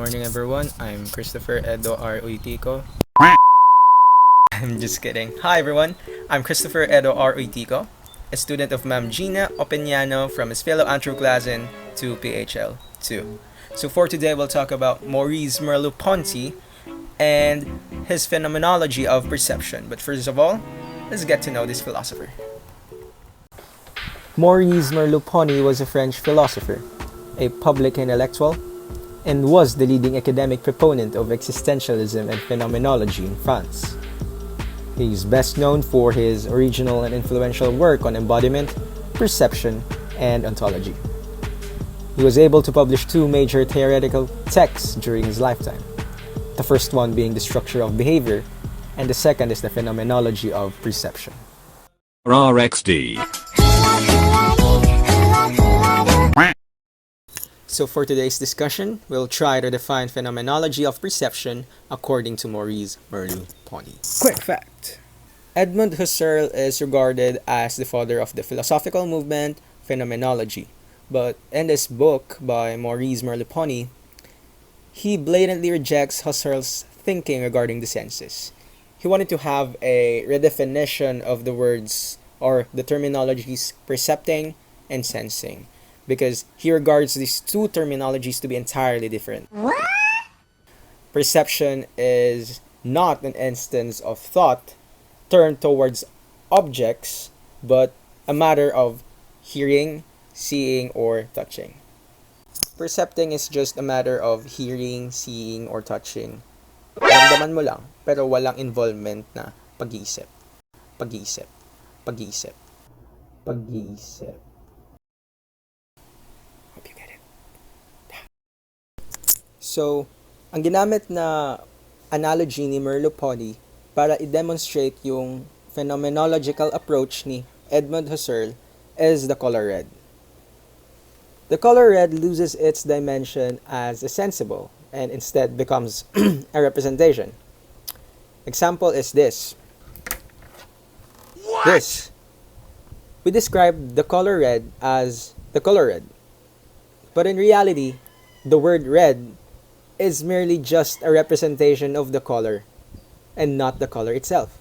morning, everyone. I'm Christopher Edo R. Uitico. I'm just kidding. Hi, everyone. I'm Christopher Edo R. Uitico, a student of Ma'am Gina Openiano from his fellow Anthropoclassen to PHL 2. So for today, we'll talk about Maurice Merleau-Ponty and his phenomenology of perception. But first of all, let's get to know this philosopher. Maurice Merleau-Ponty was a French philosopher, a public intellectual, and was the leading academic proponent of existentialism and phenomenology in France. He is best known for his original and influential work on embodiment, perception, and ontology. He was able to publish two major theoretical texts during his lifetime, the first one being The Structure of Behavior, and the second is The Phenomenology of Perception. RXD. So for today's discussion, we'll try to define phenomenology of perception according to Maurice Merleau-Ponty. Quick fact. Edmund Husserl is regarded as the father of the philosophical movement phenomenology. But in this book by Maurice Merleau-Ponty, he blatantly rejects Husserl's thinking regarding the senses. He wanted to have a redefinition of the words or the terminologies percepting and sensing, because he regards these two terminologies to be entirely different. What? Perception is not an instance of thought turned towards objects, but a matter of hearing, seeing, or touching. Percepting is just a matter of hearing, seeing, or touching. Ramdaman mo lang, pero walang involvement na pag-iisip. Pag-iisip. Pag-iisip. Pag-iisip. Hope you get it. So, ang ginamit na analogy ni Merleau-Ponty para i-demonstrate yung phenomenological approach ni Edmund Husserl is the color red. The color red loses its dimension as a sensible and instead becomes a representation. Example is this. What? This. We describe the color red as the color red. But in reality, the word red is merely just a representation of the color and not the color itself.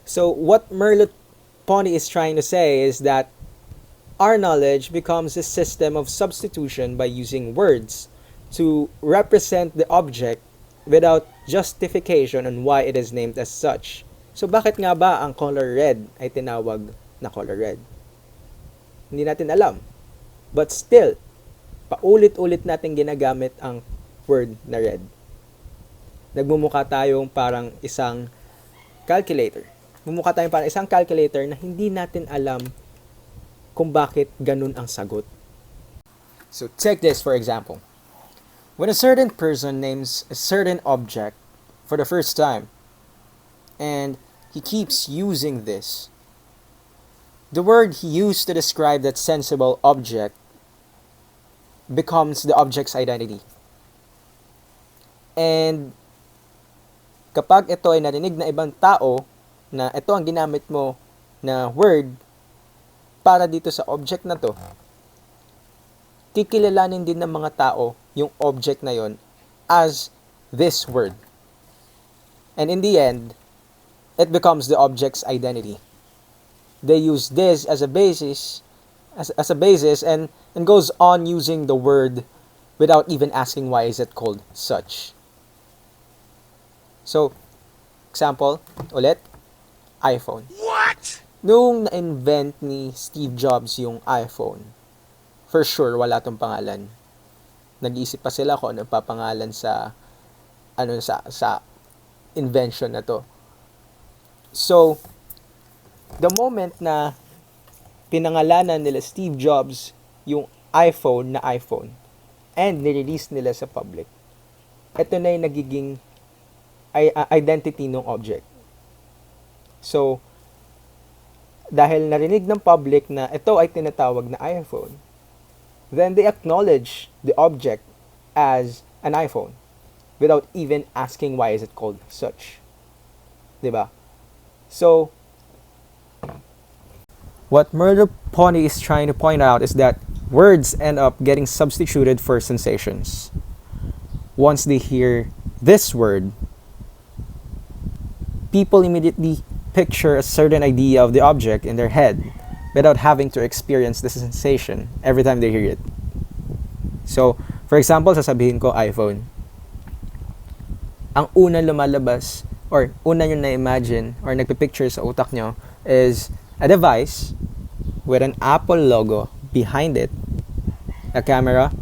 So what Merleau-Ponty is trying to say is that our knowledge becomes a system of substitution by using words to represent the object without justification on why it is named as such. So bakit nga ba ang color red ay tinawag na color red? Hindi natin alam. But still, paulit-ulit natin ginagamit ang word na red. Nagmumukha tayong parang isang calculator. Mumukha tayong parang isang calculator na hindi natin alam kung bakit ganun ang sagot. So take this for example. When a certain person names a certain object for the first time, and he keeps using this, the word he used to describe that sensible object becomes the object's identity. And kapag ito ay narinig na ibang tao na ito ang ginamit mo na word para dito sa object na to, kikilalanin din ng mga tao yung object na yon as this word. And in the end, it becomes the object's identity. They use this as a basis, as a basis and goes on using the word without even asking why is it called such. So, example, ulit, iPhone. What? Nung na-invent ni Steve Jobs yung iPhone, for sure, wala tong pangalan. Nag-iisip pa sila kung ano papangalan sa invention na to. So, the moment na pinangalanan nila Steve Jobs yung iPhone na iPhone and nirelease nila sa public, ito na yung nagiging identity ng object. So, dahil narinig ng public na ito ay tinatawag na iPhone, then they acknowledge the object as an iPhone without even asking why is it called such. Diba? So, what Merleau-Ponty is trying to point out is that words end up getting substituted for sensations. once they hear this word, people immediately picture a certain idea of the object in their head without having to experience the sensation every time they hear it. So, for example, sasabihin ko iPhone. Ang unang lumalabas or una nyo na-imagine or nagpipicture sa utak nyo is a device with an Apple logo behind it, a camera,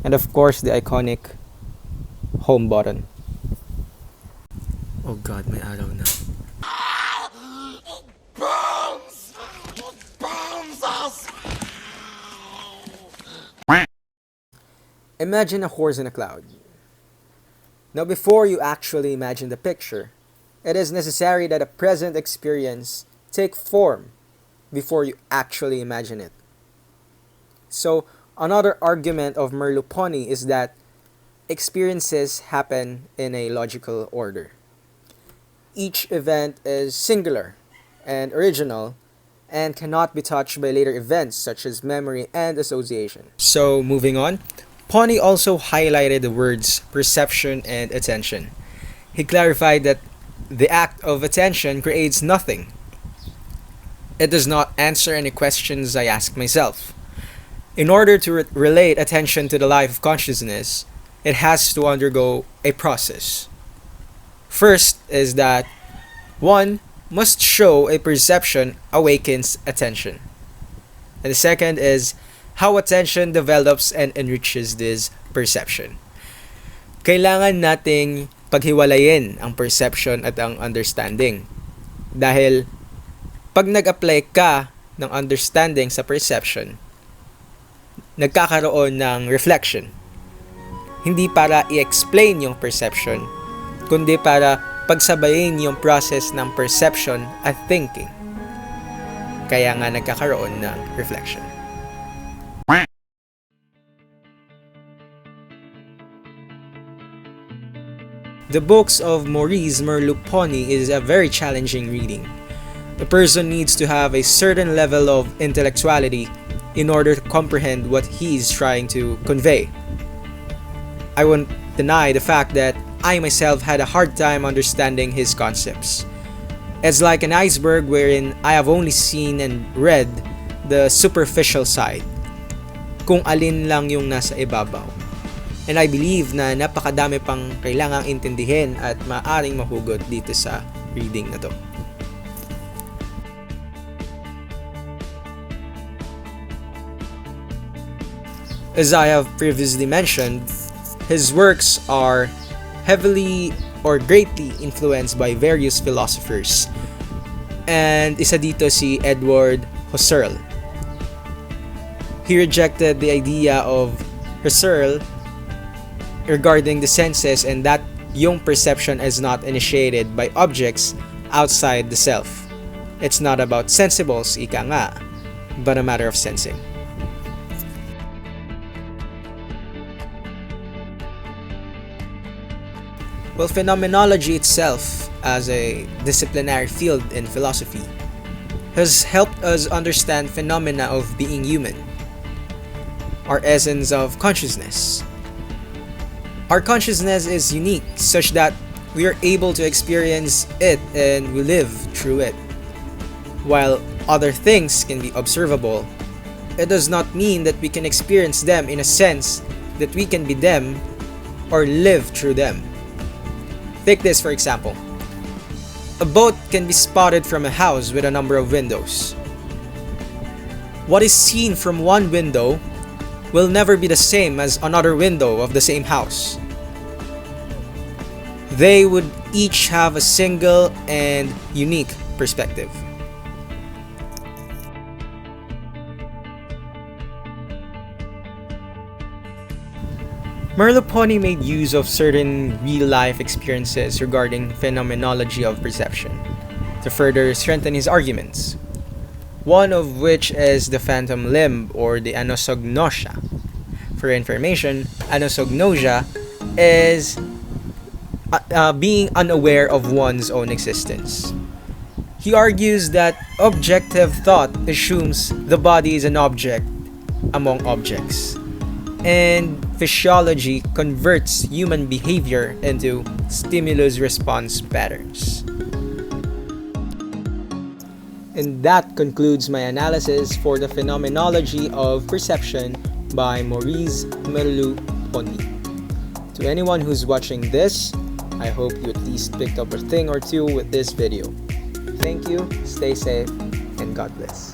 and of course the iconic home button. Oh God, may araw na. Imagine a horse in a cloud. Now, before you actually imagine the picture, it is necessary that a present experience take form before you actually imagine it. So, another argument of Merleau-Ponty is that experiences happen in a logical order. Each event is singular and original and cannot be touched by later events such as memory and association. So, moving on, Ponty also highlighted the words perception and attention. He clarified that the act of attention creates nothing. It does not answer any questions I ask myself. In order to relate attention to the life of consciousness, it has to undergo a process. First is that one must show a perception awakens attention. And the second is how attention develops and enriches this perception. Kailangan nating paghiwalayin ang perception at ang understanding. Dahil pag nag-apply ka ng understanding sa perception, nagkakaroon ng reflection. Hindi para i-explain yung perception, kundi para pagsabayin yung process ng perception at thinking. Kaya nga nagkakaroon ng reflection. The books of Maurice Merleau-Ponty is a very challenging reading. A person needs to have a certain level of intellectuality in order to comprehend what he is trying to convey. I won't deny the fact that I myself had a hard time understanding his concepts. It's like an iceberg wherein I have only seen and read the superficial side, kung alin lang yung nasa ibabaw. And I believe na napakadami pang kailangang intindihin at maaring mahugot dito sa reading na to. As I have previously mentioned, his works are heavily or greatly influenced by various philosophers. And isa dito si Edward Husserl. He rejected the idea of Husserl regarding the senses and that yung perception is not initiated by objects outside the self. It's not about sensibles, ika nga, but a matter of sensing. Well, phenomenology itself, as a disciplinary field in philosophy, has helped us understand phenomena of being human, our essence of consciousness. Our consciousness is unique such that we are able to experience it and we live through it. While other things can be observable, it does not mean that we can experience them in a sense that we can be them or live through them. Take this for example. A boat can be spotted from a house with a number of windows. What is seen from one window will never be the same as another window of the same house. They would each have a single and unique perspective. Merleau-Ponty made use of certain real-life experiences regarding phenomenology of perception to further strengthen his arguments. One of which is the phantom limb or the anosognosia. For information, anosognosia is being unaware of one's own existence. He argues that objective thought assumes the body is an object among objects. And physiology converts human behavior into stimulus-response patterns. And that concludes my analysis for the phenomenology of perception by Maurice Merleau-Ponty. To anyone who's watching this, I hope you at least picked up a thing or two with this video. Thank you, stay safe, and God bless.